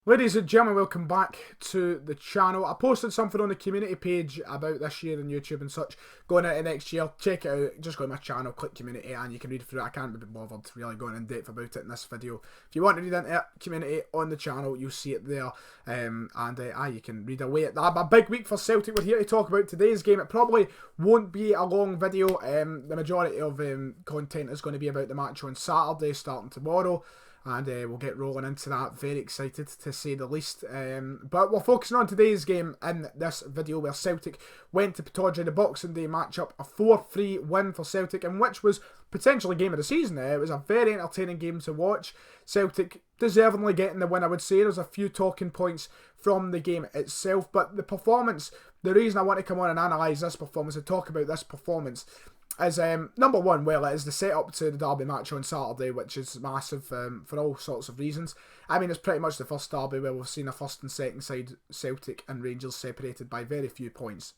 Ladies and gentlemen, welcome back to the channel. I posted something on the community page about this year on YouTube and such, going into next year. Check it out, just go to my channel, click community, and you can read through it. I can't be bothered really going in depth about it in this video. If you want to read into it, community on the channel, you'll see it there, you can read away at that. But a big week for Celtic. We're here to talk about today's game. It probably won't be a long video. The majority of content is going to be about the match on Saturday, starting tomorrow. And we'll get rolling into that. Very excited to say the least. But we're focusing on today's game in this video where Celtic went to Pittodrie, the Boxing Day matchup. A 4-3 win for Celtic, and which was potentially game of the season. It was a very entertaining game to watch. Celtic deservingly getting the win, I would say. There's a few talking points from the game itself. But the performance, the reason I want to come on and analyse this performance and talk about this performance is, number one, well, it is the setup to the derby match on Saturday, which is massive for all sorts of reasons. I mean, it's pretty much the first derby where we've seen a first and second side, Celtic and Rangers, separated by very few points.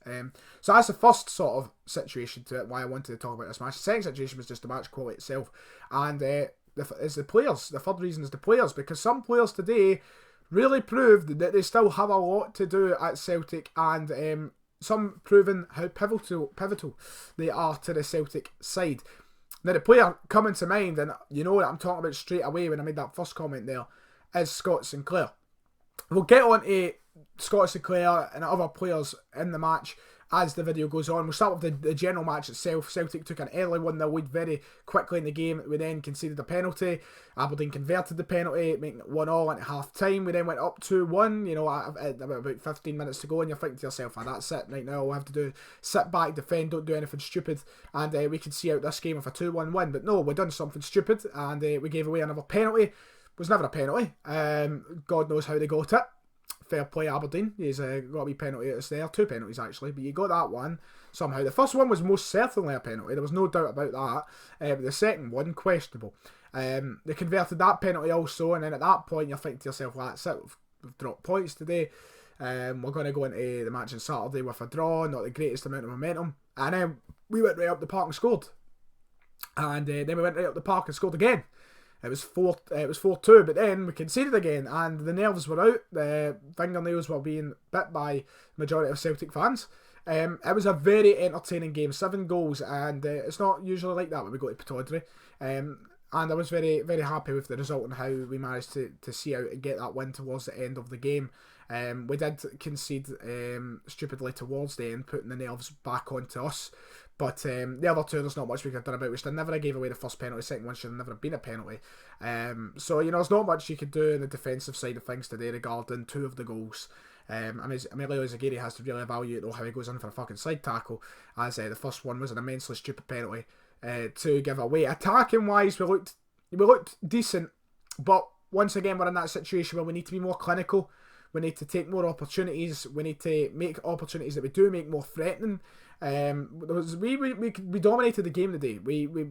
So that's the first sort of situation to it, why I wanted to talk about this match. The second situation was just the match quality itself. And it's the players. The third reason is the players, because some players today really proved that they still have a lot to do at Celtic, and some proving how pivotal they are to the Celtic side. Now, the player coming to mind, and you know what I'm talking about straight away when I made that first comment there, is Scott Sinclair. We'll get on to Scott Sinclair and other players in the match as the video goes on. We'll start with the general match itself. Celtic took an early 1-0 lead very quickly in the game. We then conceded a penalty. Aberdeen converted the penalty, making it 1-1 at half time. We then went up 2-1, you know, at about 15 minutes to go, and you're thinking to yourself, that's it, right now all we have to do is sit back, defend, don't do anything stupid, and we can see out this game with a 2-1 win. But no, we've done something stupid, and we gave away another penalty. It was never a penalty. God knows how they got it. Fair play, Aberdeen. He's got a wee penalty at us there. 2 penalties, actually. But you got that one somehow. The first one was most certainly a penalty. There was no doubt about that. But the second one, questionable. They converted that penalty also. And then at that point, you're thinking to yourself, well, that's it. We've dropped points today. We're going to go into the match on Saturday with a draw. Not the greatest amount of momentum. And then we went right up the park and scored. And then we went right up the park and scored again. It was 4-2, but then we conceded again, and the nerves were out. The fingernails were being bit by the majority of Celtic fans. It was a very entertaining game, 7 goals, and it's not usually like that when we go to Pittodrie. And I was very, very happy with the result and how we managed to see out and get that win towards the end of the game. We did concede stupidly towards the end, putting the nerves back onto us. But the other two, there's not much we could have done about, which they never gave away the first penalty. The second one should have never been a penalty. So, you know, there's not much you could do in the defensive side of things today regarding 2 of the goals. I mean, Leo Zagiri has to really evaluate though how he goes in for a fucking side tackle, as the first one was an immensely stupid penalty to give away. Attacking wise, we looked decent, but once again we're in that situation where we need to be more clinical. We need to take more opportunities. We need to make opportunities that we do make more threatening. We dominated the game today. We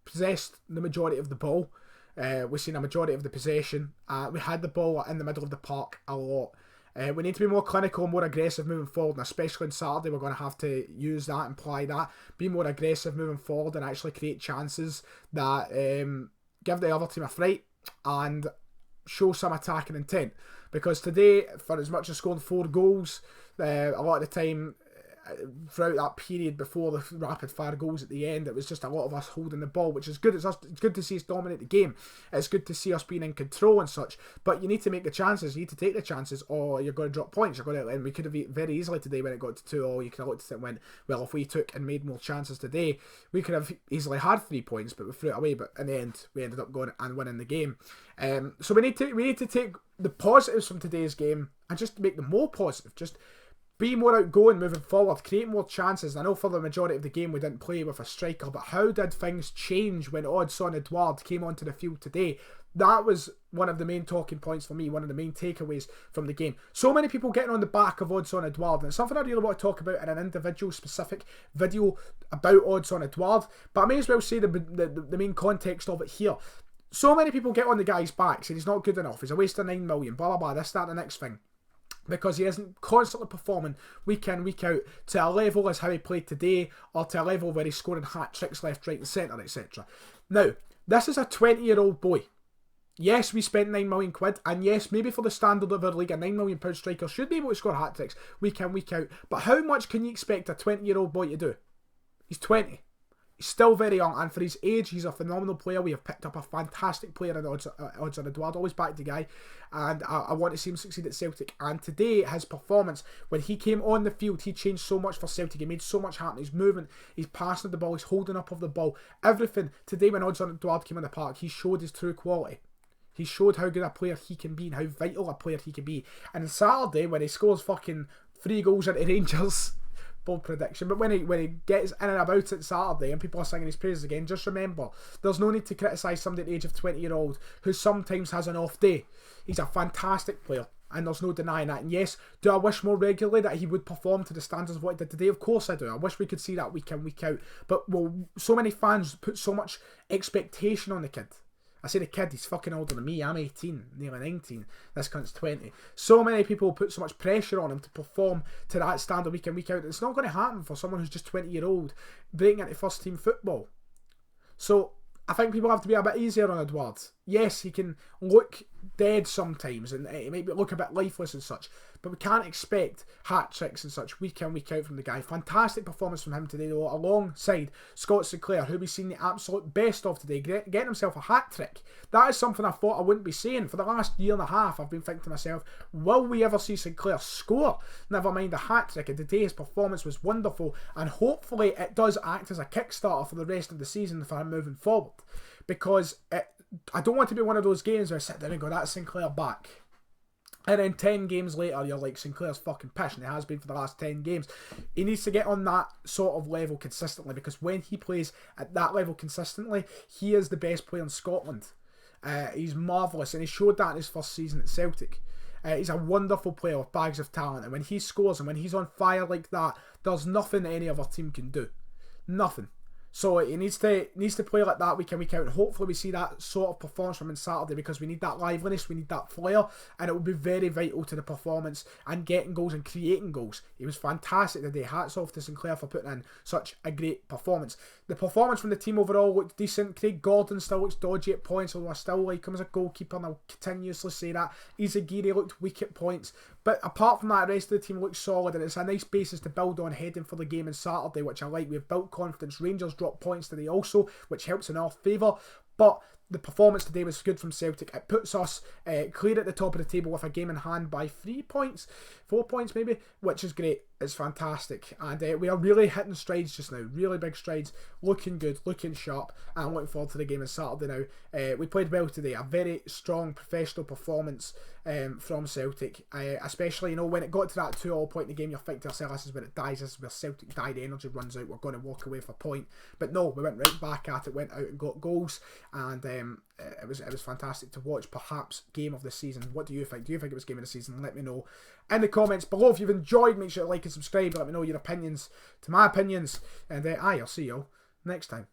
possessed the majority of the ball. We've seen a majority of the possession. We had the ball in the middle of the park a lot. We need to be more clinical, more aggressive moving forward, and especially on Saturday we're going to have to use that, imply that, be more aggressive moving forward and actually create chances that give the other team a fright and show some attacking intent. Because today, for as much as scoring 4 goals, a lot of the time throughout that period before the rapid fire goals at the end, it was just a lot of us holding the ball, which is good. It's good to see us dominate the game. It's good to see us being in control and such. But you need to make the chances. You need to take the chances, or you're going to drop points. And we could have very easily today when it got to 2-2. You could have looked at it and went, well, if we took and made more chances today, we could have easily had 3 points, but we threw it away. But in the end, we ended up going and winning the game. So we need to take the positives from today's game and just make them more positive. Just be more outgoing moving forward, create more chances. I know for the majority of the game we didn't play with a striker, but how did things change when Odsonne Edouard came onto the field today? That was one of the main talking points for me, one of the main takeaways from the game. So many people getting on the back of Odsonne Edouard, and it's something I really want to talk about in an individual specific video about Odsonne Edouard, but I may as well say the main context of it here. So many people get on the guy's back, saying he's not good enough, he's a waste of 9 million, blah blah blah, this, that, the next thing. Because he isn't constantly performing week in, week out to a level as how he played today, or to a level where he's scoring hat-tricks left, right and centre, etc. Now, this is a 20-year-old boy. Yes, we spent £9 million, and yes, maybe for the standard of our league, a £9 million striker should be able to score hat-tricks week in, week out. But how much can you expect a 20-year-old boy to do? He's 20. He's still very young, and for his age, he's a phenomenal player. We have picked up a fantastic player in Odsonne Edouard, always back the guy, and I want to see him succeed at Celtic. And today, his performance, when he came on the field, he changed so much for Celtic. He made so much happen. His movement, his passing of the ball, his holding up of the ball, everything. Today, when Odsonne Edouard came on the park, he showed his true quality. He showed how good a player he can be and how vital a player he can be. And on Saturday, when he scores fucking 3 goals into Rangers, bold prediction, but when he gets in and about it Saturday and people are singing his praises again, just remember, there's no need to criticise somebody at the age of 20-year-old who sometimes has an off day. He's a fantastic player, and there's no denying that. And yes, do I wish more regularly that he would perform to the standards of what he did today? Of course I do. I wish we could see that week in, week out. But so many fans put so much expectation on the kid. I say the kid, he's fucking older than me. I'm 18, nearly 19. This cunt's 20. So many people put so much pressure on him to perform to that standard week in, week out. It's not going to happen for someone who's just 20-year-old breaking into first team football. So I think people have to be a bit easier on Edouard. Yes, he can look dead sometimes and it might look a bit lifeless and such, but we can't expect hat-tricks and such week in, week out from the guy. Fantastic performance from him today, though, alongside Scott Sinclair, who we've seen the absolute best of today, getting himself a hat-trick. That is something I thought I wouldn't be saying. For the last year and a half, I've been thinking to myself, will we ever see Sinclair score? Never mind a hat-trick. And today his performance was wonderful, and hopefully it does act as a kickstarter for the rest of the season for him moving forward. Because I don't want to be one of those games where I sit there and go, that's Sinclair back. And then 10 games later, you're like, Sinclair's fucking pissed, and he has been for the last 10 games. He needs to get on that sort of level consistently, because when he plays at that level consistently, he is the best player in Scotland. He's marvellous, and he showed that in his first season at Celtic. He's a wonderful player with bags of talent, and when he scores and when he's on fire like that, there's nothing any other team can do. Nothing. So he needs to play like that week in, week out, and hopefully we see that sort of performance from him on Saturday, because we need that liveliness, we need that flair, and it will be very vital to the performance and getting goals and creating goals. He was fantastic today. Hats off to Sinclair for putting in such a great performance. The performance from the team overall looked decent. Craig Gordon still looks dodgy at points, although I still like him as a goalkeeper, and I'll continuously say that. Izagiri looked weak at points. But apart from that, the rest of the team looks solid, and it's a nice basis to build on heading for the game on Saturday, which I like. We've built confidence. Rangers dropped points today also, which helps in our favour. But the performance today was good from Celtic. It puts us clear at the top of the table with a game in hand by 3 points, 4 points maybe, which is great. It's fantastic. And we are really hitting strides just now. Really big strides. Looking good, looking sharp. And I'm looking forward to the game on Saturday now. We played well today. A very strong professional performance from Celtic. Especially, when it got to that 2-2 point in the game, you're thinking to yourself, this is where it dies. This is where Celtic die. The energy runs out. We're going to walk away for a point. But no, we went right back at it. Went out and got goals. And it was fantastic to watch. Perhaps game of the season. What do you think? Do you think it was game of the season? Let me know in the comments below. If you've enjoyed, make sure to like and subscribe. Let me know your opinions to my opinions. And I'll see you all next time.